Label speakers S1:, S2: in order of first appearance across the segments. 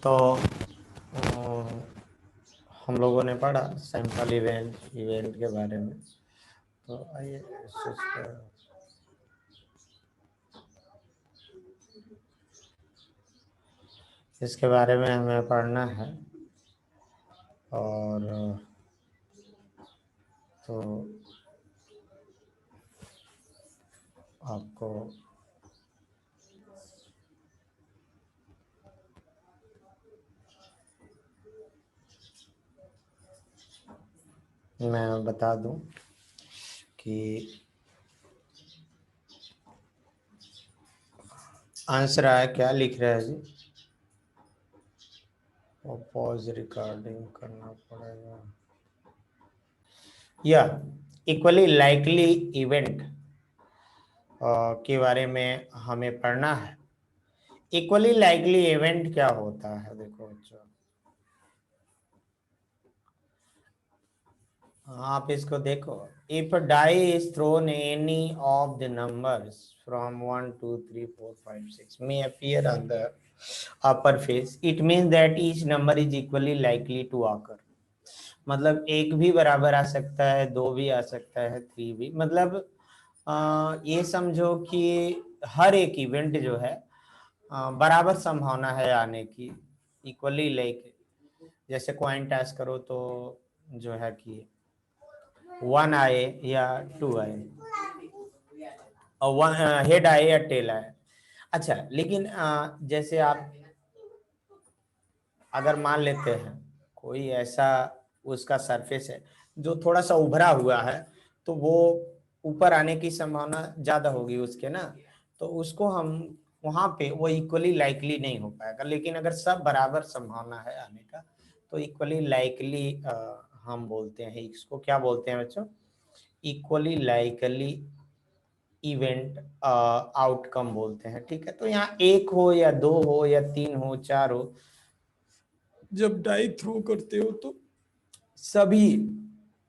S1: तो हम लोगों ने पढ़ा सैंपल इवेंट के बारे में। तो आइए इसके बारे में हमें पढ़ना है। और तो आपको मैं बता दूं कि आंसर आया, क्या लिख रहा है जी? और पॉज रिकॉर्डिंग करना पड़ेगा। या इक्वली लाइकली इवेंट के बारे में हमें पढ़ना है। इक्वली लाइकली इवेंट क्या होता है? देखो बच्चों, आप इसको देखो। If die is thrown any of the numbers from 1 2 3 4 5 6 may appear on the upper face, it means that each number is equally likely to occur। मतलब एक भी बराबर आ सकता है, दो भी आ सकता है, थ्री भी। मतलब ये समझो कि हर एक इवेंट जो है बराबर संभावना है आने की, इक्वली लाइक। जैसे कॉइन टॉस करो तो जो है कि 1 आए या 2 आए, और 1 हेड आए या टेल आए। अच्छा, लेकिन जैसे आप अगर मान लेते हैं कोई ऐसा उसका सरफेस है जो थोड़ा सा उभरा हुआ है, तो वो ऊपर आने की संभावना ज्यादा होगी उसके ना, तो उसको हम वहां पे वो इक्वली लाइकली नहीं हो पाएगा। लेकिन अगर सब बराबर संभावना है आने का तो इक्वली लाइकली हम बोलते हैं। इसको क्या बोलते हैं बच्चों? इक्वली लाइकली इवेंट आउटकम बोलते हैं। ठीक है, तो यहाँ एक हो या दो हो या तीन हो चार हो, जब डाई थ्रो करते हो तो सभी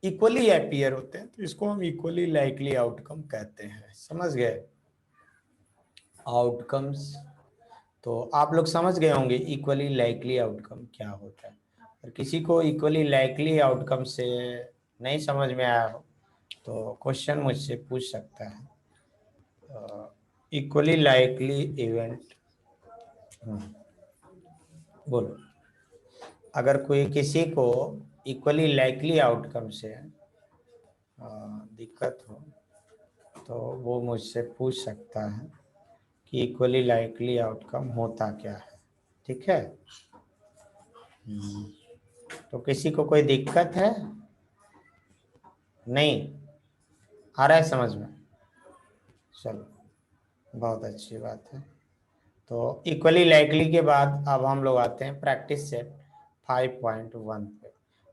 S1: इक्वली अपीयर होते हैं, तो इसको हम इक्वली लाइकली आउटकम कहते हैं। समझ गए? आउटकम्स तो आप लोग समझ गए होंगे इक्वली लाइकली आउटकम क्या होता है। और किसी को इक्वली लाइकली आउटकम से नहीं समझ में आया हो तो क्वेश्चन मुझसे पूछ सकता है। इक्वली लाइकली इवेंट, बोलो। अगर कोई किसी को इक्वली लाइकली आउटकम से दिक्कत हो तो वो मुझसे पूछ सकता है कि इक्वली लाइकली आउटकम होता क्या है। ठीक है? तो किसी को कोई दिक्कत है? नहीं आ रहा है समझ में? चलो, बहुत अच्छी बात है। तो इक्वली लाइकली के बाद अब हम लोग आते हैं प्रैक्टिस सेट 5.1 पे।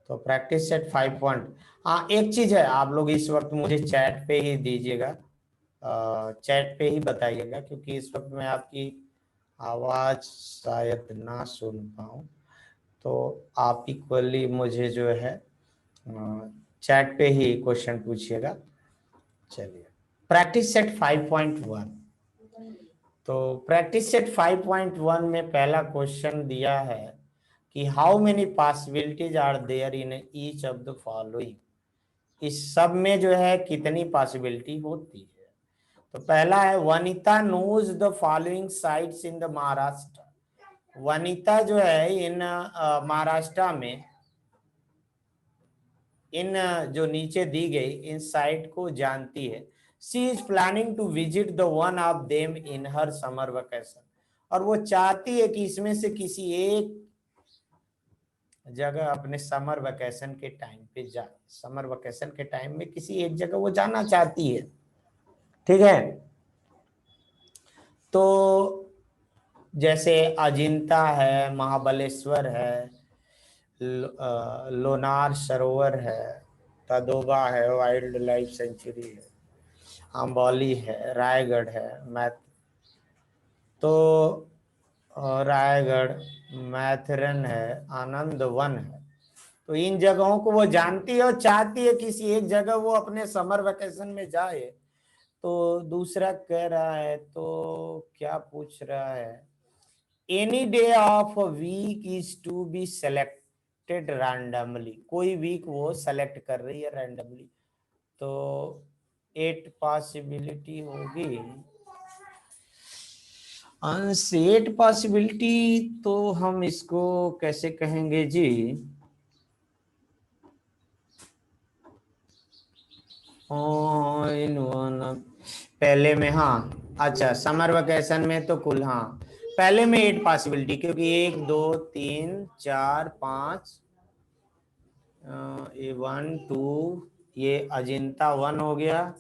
S1: तो प्रैक्टिस सेट 5 पॉइंट, हाँ एक चीज है, आप लोग इस वक्त मुझे चैट पे ही दीजिएगा, चैट पे ही बताइएगा, क्योंकि इस वक्त मैं आपकी आवाज शायद ना सुन पाऊँ। तो आप इक्वली मुझे जो है चैट पे ही क्वेश्चन पूछिएगा। चलिए, प्रैक्टिस सेट 5.1। तो प्रैक्टिस सेट 5.1 में पहला क्वेश्चन दिया है कि how many possibilities are there in each of the following. इस सब में जो है कितनी पॉसिबिलिटी होती है। तो पहला है Vanita knows the following sites in the Maharashtra. Vanita जो है इन महाराष्ट्र में इन जो नीचे दी गई इन साइट को जानती है। She is planning to visit the one of them in her summer vacation. और वो चाहती है कि इसमें से किसी एक जगह अपने समर वेकेशन के टाइम पे जाए। समर वेकेशन के टाइम में किसी एक जगह वो जाना चाहती है। ठीक है, तो जैसे अजिंता है, महाबलेश्वर है, लोनार सरोवर है, तदोबा है, वाइल्ड लाइफ सेंचुरी है, अंबोली है, रायगढ़ है, तो रायगढ़, मैथरन है, आनंद वन है। तो इन जगहों को वो जानती है और चाहती है किसी एक जगह वो अपने समर वेकेशन में जाए। तो दूसरा कह रहा है, तो क्या पूछ रहा है any day of week is to be selected randomly, कोई वीक वो सेलेक्ट कर रही है रैंडमली, तो 8 पॉसिबिलिटी होगी। 8 पॉसिबिलिटी, तो हम इसको कैसे कहेंगे जी? इन वन, पहले में, हाँ अच्छा, समर वेकेशन में तो कुल, हाँ पहले में 8 पॉसिबिलिटी, क्योंकि 1 2 3 4 5, ये 1 2, ये अजिंता 1 हो गया।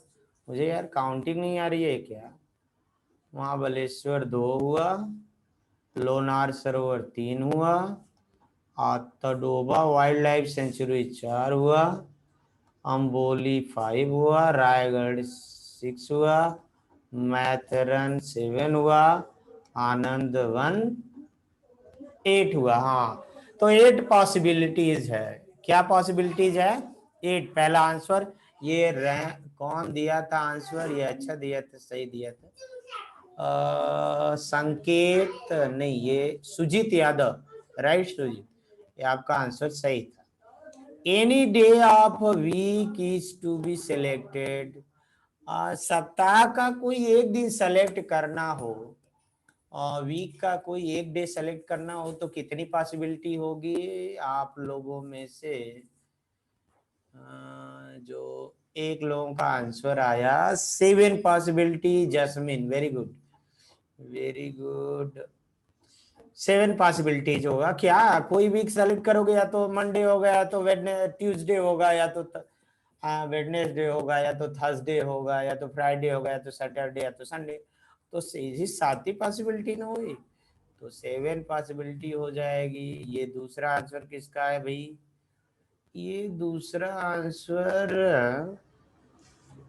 S1: मुझे यार काउंटिंग नहीं आ रही है क्या? महाबलेश्वर 2 हुआ, लोनार सरोवर 3 हुआ, तडोबा वाइल्ड लाइफ सेंचुरी 4 हुआ, अम्बोली 5 हुआ, रायगढ़ 6 हुआ, मैथरन 7 हुआ, आनंद 1 8 हुआ। हाँ, तो 8 पॉसिबिलिटीज है। क्या पॉसिबिलिटीज है? 8, पहला आंसर। ये कौन दिया था आंसर? ये अच्छा दिया था, सही दिया था। संकेत नहीं, ये सुजीत यादव, राइट सुजीत, ये आपका आंसर सही था। Any day of week is to be selected, सप्ताह का कोई एक दिन सेलेक्ट करना हो, वीक का कोई एक डे सेलेक्ट करना हो, तो कितनी पॉसिबिलिटी होगी आप लोगों में से? जो एक लोगों का आंसर आया 7 possibility, Jasmine very good, very good. 7 possibilities होगा। क्या कोई वीक सेलेक्ट करोगे, या तो मंडे होगा, या तो ट्यूसडे होगा, या तो वेडनेसडे होगा, या तो थर्सडे होगा, या तो फ्राइडे होगा, या तो सैटरडे, या तो संडे, तो सीधी 7 ही पॉसिबिलिटी ना हुई, तो 7 पॉसिबिलिटी हो जाएगी। ये दूसरा आंसर किसका है भाई? ये दूसरा आंसर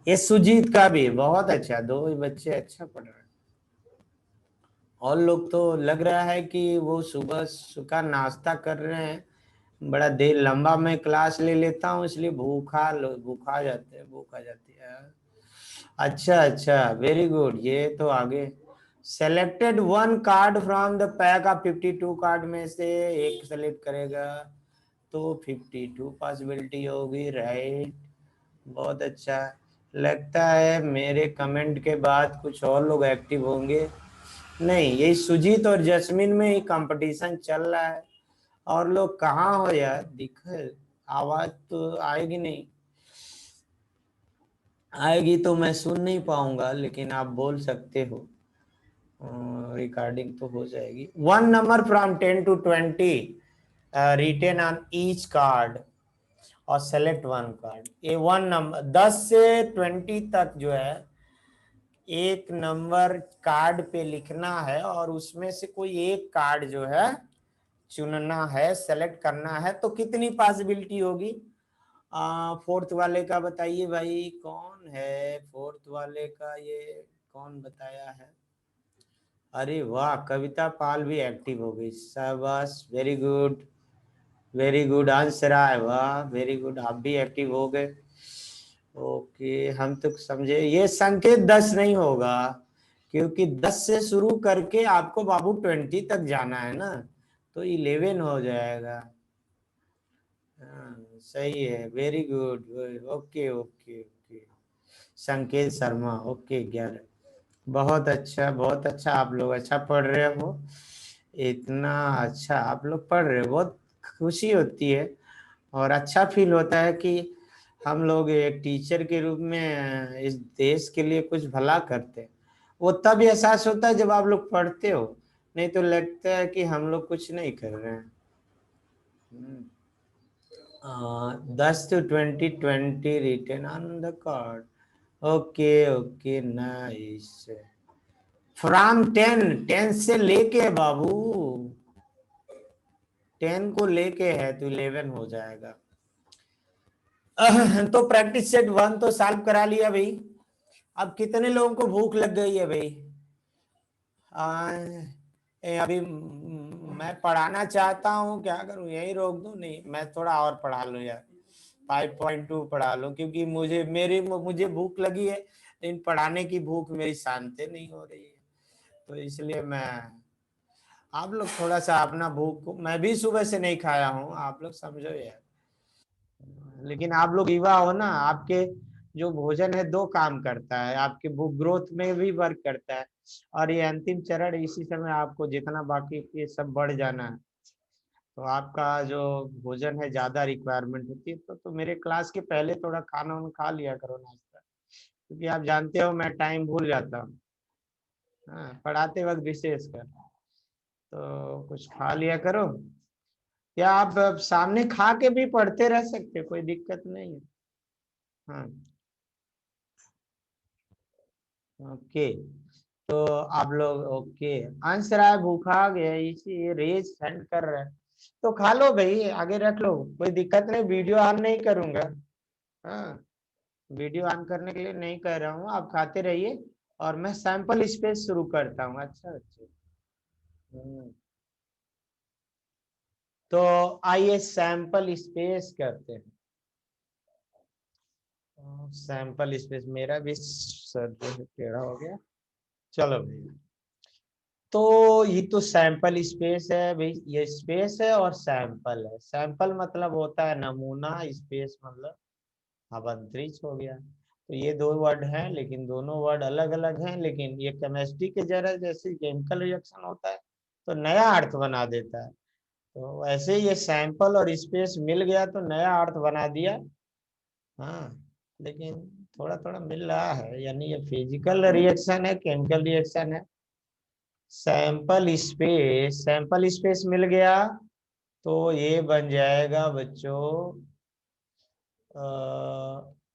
S1: ये सुजीत का भी, बहुत अच्छा, 2 बच्चे अच्छा पढ़ रहे हैं। और लोग तो लग रहा है कि वो सुबह का नाश्ता कर रहे हैं, बड़ा देर लंबा मैं क्लास ले लेता हूँ, इसलिए भूखा आ जाते हैं, भूख आ जाती है। अच्छा अच्छा, वेरी गुड। ये तो आगे selected 1 card from the pack of 52 card में से एक सेलेक्ट करेगा, तो 52 पॉसिबिलिटी होगी, राइट। बहुत अच्छा, लगता है मेरे कमेंट के बाद कुछ और लोग एक्टिव होंगे। नहीं, ये सुजीत और जस्मिन में ही कंपटीशन चल रहा है, और लोग कहाँ हो यार? दिख, आवाज तो आएगी नहीं, आएगी तो मैं सुन नहीं पाऊंगा, लेकिन आप बोल सकते हो, रिकॉर्डिंग तो हो जाएगी। 1 number from 10 to 20 written on each card और सेलेक्ट 1 कार्ड। ये 1 नंबर 10 से 20 तक जो है, एक नंबर कार्ड पे लिखना है, और उसमें से कोई एक कार्ड जो है चुनना है, सेलेक्ट करना है, तो कितनी पॉसिबिलिटी होगी? फोर्थ वाले का बताइए भाई, कौन है फोर्थ वाले का? ये कौन बताया है? अरे वाह, कविता पाल भी एक्टिव हो गई, शाबाश, very good, very good answer आए, वाह वेरी गुड, आप भी एक्टिव हो गए। ओके, हम तो समझे ये संकेत 10 नहीं होगा, क्योंकि 10 से शुरू करके आपको बाबू 20 तक जाना है ना, तो 11 हो जाएगा। सही है, very good, okay okay okay. संकेत शर्मा, ओके 11, बहुत अच्छा बहुत अच्छा, आप लोग अच्छा पढ़ रहे हो, इतना अच्छा आप लोग पढ़ रहे हो, बहुत खुशी होती है, और अच्छा फील होता है कि हम लोग एक टीचर के रूप में इस देश के लिए कुछ भला करते हैं। वो तब एहसास होता है जब आप लोग पढ़ते हो, नहीं तो लगता है कि हम लोग कुछ नहीं कर रहे हैं। 10 to 20 written on the card. Okay, okay, nice. From 10 से लेके बाबू, 10 को लेके है तो 11 हो जाएगा। तो प्रैक्टिस सेट 1 तो सॉल्व करा लिया भाई। अब कितने लोगों को भूख लग गई है भाई? अभी मैं पढ़ाना चाहता हूँ, क्या करूँ, यही रोक दूं? नहीं, मैं थोड़ा और पढ़ा लूँ यार, 5.2 पढ़ा लूँ, क्योंकि मुझे भूख लगी है, लेकिन पढ़ाने की भूख मेरी शांति नहीं हो रही है, तो इसलिए मैं आप लोग थोड़ा सा अपना भूख को, मैं भी सुबह से नहीं खाया हूँ, आप लोग समझो यार। लेकिन आप लोग युवा हो ना, आपके जो भोजन है दो काम करता है, आपके भूख ग्रोथ में भी वर्क करता है, और ये अंतिम चरण, इसी समय आपको जितना बाकी ये सब बढ़ जाना है, तो आपका जो भोजन है ज्यादा रिक्वायरमेंट होती है, तो मेरे क्लास के पहले थोड़ा खाना वाना खा लिया करो, नाश्ता, क्योंकि आप जानते हो मैं टाइम भूल जाता हूँ, हाँ, पढ़ाते वक्त विशेष कर, तो कुछ खा लिया करो, या आप सामने खा के भी पढ़ते रह सकते, कोई दिक्कत नहीं है। हाँ, ओके। तो आप लोग ओके, अंश राय भूखा गया, इसी रेज सेंड कर रहे हैं, तो खा लो भाई, आगे रख लो, कोई दिक्कत नहीं, वीडियो ऑन नहीं करूंगा। हाँ, वीडियो ऑन करने के लिए नहीं कह रहा हूँ, आप खाते रहिए, और मैं सैंपल स्पेस शुरू करता हूँ। अच्छा अच्छा। हम्म, तो आइए सैंपल स्पेस करते हैं। सैंपल स्पेस, मेरा भी सर जो है टेढ़ा हो गया, चलो भैया। तो ये तो सैंपल स्पेस है भाई, ये स्पेस है और सैंपल है, सैंपल मतलब होता है नमूना, स्पेस मतलब अब अंतरिक्ष हो गया, तो ये दो वर्ड हैं, लेकिन दोनों वर्ड अलग अलग हैं, लेकिन ये केमिस्ट्री के जरा जैसे केमिकल रिएक्शन होता है तो नया अर्थ बना देता है, तो ऐसे ही ये सैंपल और स्पेस मिल गया तो नया अर्थ बना दिया। हाँ, लेकिन थोड़ा थोड़ा मिल रहा है, यानी ये फिजिकल रिएक्शन है, केमिकल रिएक्शन है। सैंपल स्पेस मिल गया, तो ये बन जाएगा बच्चों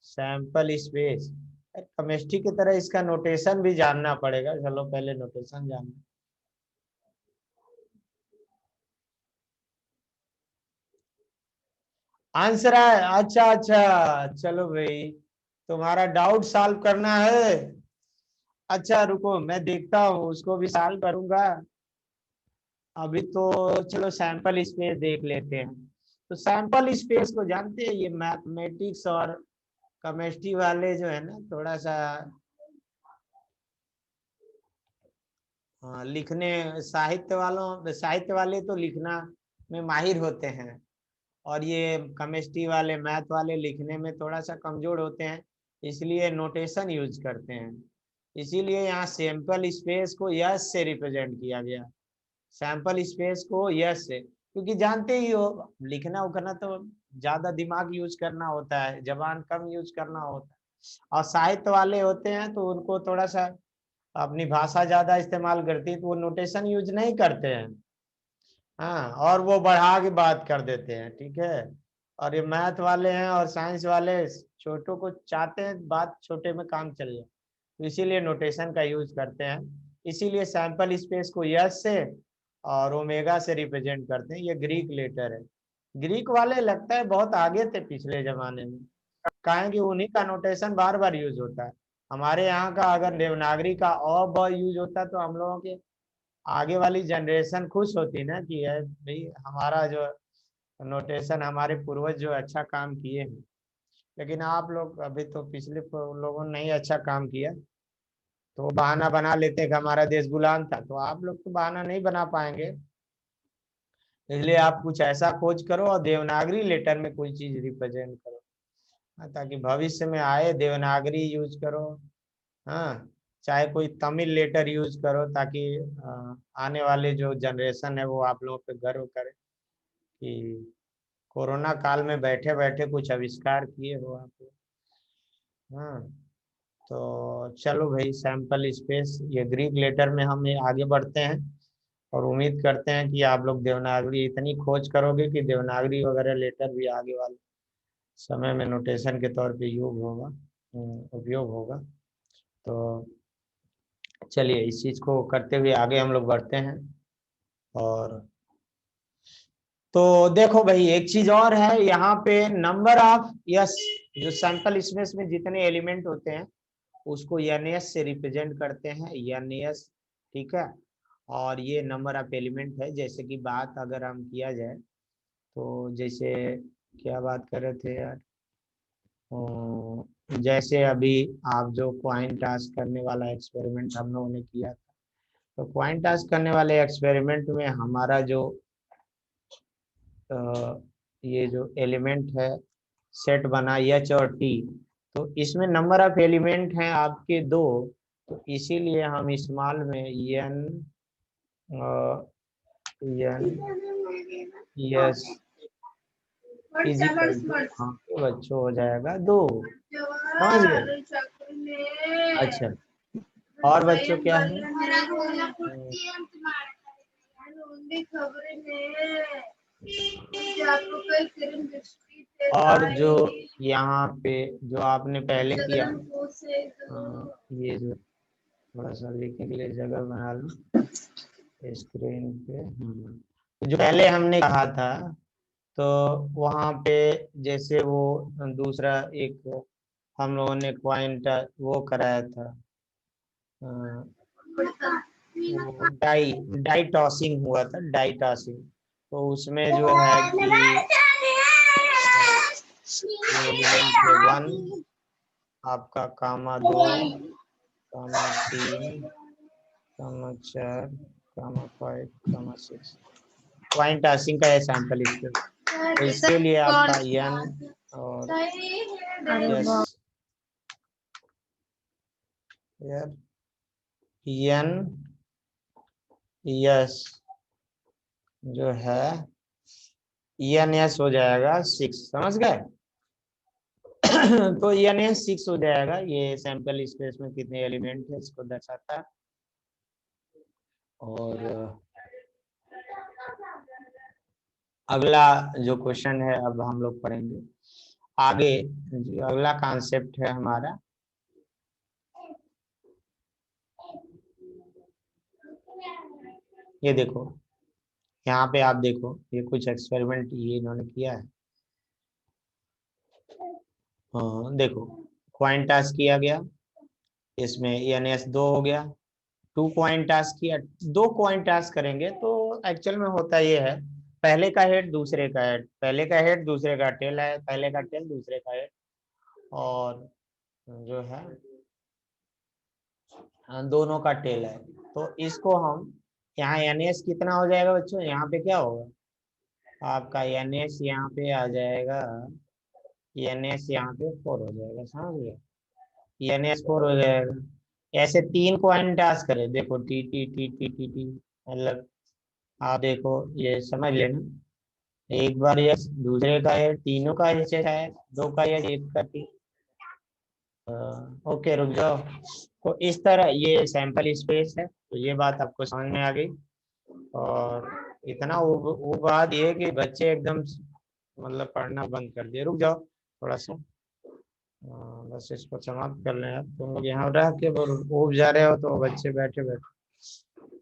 S1: सैंपल स्पेस। केमिस्ट्री की तरह इसका नोटेशन भी जानना पड़ेगा, चलो पहले नोटेशन जानना। आंसर है, अच्छा अच्छा, चलो भाई, तुम्हारा डाउट सॉल्व करना है। अच्छा रुको, मैं देखता हूँ, उसको भी सॉल्व करूंगा। अभी तो चलो सैंपल स्पेस देख लेते हैं। तो सैंपल स्पेस को जानते हैं, ये मैथमेटिक्स और केमिस्ट्री वाले जो है ना, थोड़ा सा लिखने, साहित्य वाले तो लिखना में माहिर होते हैं, और ये केमिस्ट्री वाले, मैथ वाले लिखने में थोड़ा सा कमजोर होते हैं, इसलिए नोटेशन यूज करते हैं। इसीलिए यहाँ सैंपल स्पेस को यस से रिप्रेजेंट किया गया, सैंपल स्पेस को यस से, क्योंकि जानते ही हो, लिखना उखना तो ज्यादा दिमाग यूज करना होता है, जबान कम यूज करना होता है, और साहित्य वाले होते हैं तो उनको थोड़ा सा अपनी भाषा ज्यादा इस्तेमाल करती है, तो वो नोटेशन यूज नहीं करते हैं। हाँ, और वो बढ़ा के बात कर देते हैं, ठीक है। और ये मैथ वाले हैं और साइंस वाले छोटों को चाहते हैं बात छोटे में काम चल जाए, तो इसीलिए नोटेशन का यूज करते हैं। इसीलिए सैंपल स्पेस को यस से और ओमेगा से रिप्रेजेंट करते हैं, ये ग्रीक लेटर है। ग्रीक वाले लगता है बहुत आगे थे पिछले जमाने में, काहे कि उन्हीं का नोटेशन बार बार यूज होता है। हमारे यहाँ का अगर देवनागरी का अ ब यूज होता तो हम लोगों के आगे वाली जनरेशन खुश होती ना, कि है भाई हमारा जो नोटेशन, हमारे पूर्वज जो अच्छा काम किए हैं। लेकिन आप लोग अभी तो पिछले लोगों ने नहीं अच्छा काम किया, तो वो बहाना बना लेते हैं कि हमारा देश गुलाम था, तो आप लोग तो बहाना नहीं बना पाएंगे। इसलिए आप कुछ ऐसा खोज करो और देवनागरी लेटर में कोई चीज रिप्रेजेंट करो, ताकि भविष्य में आए देवनागरी यूज करो। हाँ, चाहे कोई तमिल लेटर यूज करो, ताकि आने वाले जो जनरेशन है वो आप लोगों पे गर्व करे कि कोरोना काल में बैठे बैठे कुछ आविष्कार किए हो आप लोग। हाँ, तो चलो भाई, सैंपल स्पेस, ये ग्रीक लेटर में हम ये आगे बढ़ते हैं, और उम्मीद करते हैं कि आप लोग देवनागरी इतनी खोज करोगे कि देवनागरी वगैरह लेटर भी आगे वाले समय में नोटेशन के तौर पे योग होगा, उपयोग होगा। तो चलिए, इस चीज को करते हुए आगे हम लोग बढ़ते हैं। और तो देखो भाई, एक चीज और है यहाँ पे, नंबर ऑफ यस, जो सैंपल स्पेस में जितने एलिमेंट होते हैं उसको एस से रिप्रेजेंट करते हैं, एस, ठीक है। और ये नंबर ऑफ एलिमेंट है, जैसे कि बात अगर हम किया जाए, तो जैसे क्या बात कर रहे थे यार, जैसे अभी आप जो क्वाइन टास्क करने वाला एक्सपेरिमेंट हम लोगों ने किया था, तो क्वाइन टास्क करने वाले एक्सपेरिमेंट में हमारा जो ये जो एलिमेंट है सेट बना एच और टी, तो इसमें नंबर ऑफ एलिमेंट हैं आपके 2, तो इसीलिए हम स्मॉल में एन यस इजिकल टू, हाँ तो बच्चों हो जाएगा 2, समझ गए। अच्छा, और बच्चों क्या है, और जो यहाँ पे जो आपने पहले किया, ये जो थोड़ा सा लिखने के लिए जगह बना लो स्क्रीन पे। जो पहले हमने कहा था, तो वहाँ पे जैसे वो दूसरा एक हम लोगों ने क्वाइन वो कराया था, डाई डाई टॉसिंग हुआ था, डाई टॉसिंग। तो उसमें जो है कि एलिमेंट है 1 आपका, कामा 2, कामा 3, कामा 4, कामा 5, कामा 6, क्वाइन टॉसिंग का सैंपल स्पेस। तो इसके लिए आपका एन और यस एन यस जो है एन एस हो जाएगा 6, समझ गए। तो एन एस 6 हो जाएगा, ये सैंपल स्पेस में कितने एलिमेंट है इसको दर्शाता है। और अगला जो क्वेश्चन है अब हम लोग पढ़ेंगे आगे, अगला कॉन्सेप्ट है हमारा ये देखो, यहाँ पे आप देखो ये कुछ एक्सपेरिमेंट ये इन्होंने किया है। हाँ देखो, क्वाइन टास्क किया गया, इसमें एन एस 2 हो गया, 2 क्वाइन टास्क किया, 2 क्वाइन टास्क करेंगे तो एक्चुअल में होता ये है, पहले का हेड दूसरे का हेड, पहले का हेड दूसरे का टेल है, पहले का टेल दूसरे का हेड, और जो है दोनों का टेल है। तो इसको हम यहाँ एन एस कितना हो जाएगा बच्चों, यहाँ पे क्या होगा आपका एन एस यहाँ पे आ जाएगा, एन एस यहाँ पे 4 हो जाएगा, समझ गए, एन एस 4 हो जाएगा। ऐसे 3 क्वाइन टास्क करे, देखो T T T T T T, मतलब आप देखो ये समझ लेना, एक बार ये दूसरे का है, तीनों का है, 2 का है, 1 का टी। ओके रुक जाओ। तो इस तरह ये सैंपल स्पेस है, तो ये बात आपको समझ में आ गई। और इतना वो बात ये है कि बच्चे एकदम मतलब पढ़ना बंद कर दिए, रुक जाओ थोड़ा सा, बस इसको समाप्त कर लें। अब तुम लोग यहाँ रह के ऊब जा रहे हो, तो बच्चे बैठे बैठे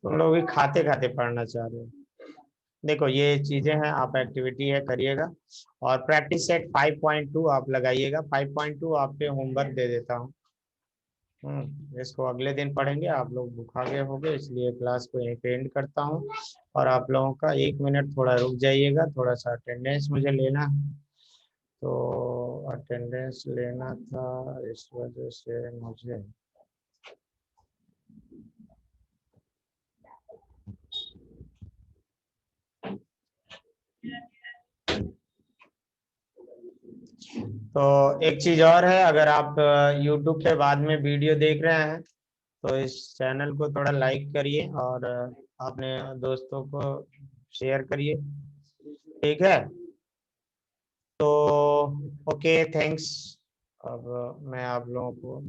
S1: तुम लोग भी खाते खाते पढ़ना चाह रहे हो। देखो ये चीजें हैं, आप एक्टिविटी है करिएगा, और प्रैक्टिस सेट 5.2 आप लगाइएगा, 5.2 आप पे होमवर्क दे देता हूँ। इसको अगले दिन पढ़ेंगे, आप लोग भूखा गए होंगे, इसलिए क्लास को यहीं पे एंड करता हूँ। और आप लोगों का 1 मिनट थोड़ा रुक जाइएगा, थोड़ा सा अटेंडेंस मुझे लेना है, तो अटेंडेंस लेना था, इस वजह से मुझे तो एक चीज और है, अगर आप YouTube के बाद में वीडियो देख रहे हैं तो इस चैनल को थोड़ा लाइक करिए, और अपने दोस्तों को शेयर करिए, ठीक है। तो ओके थैंक्स, अब मैं आप लोगों को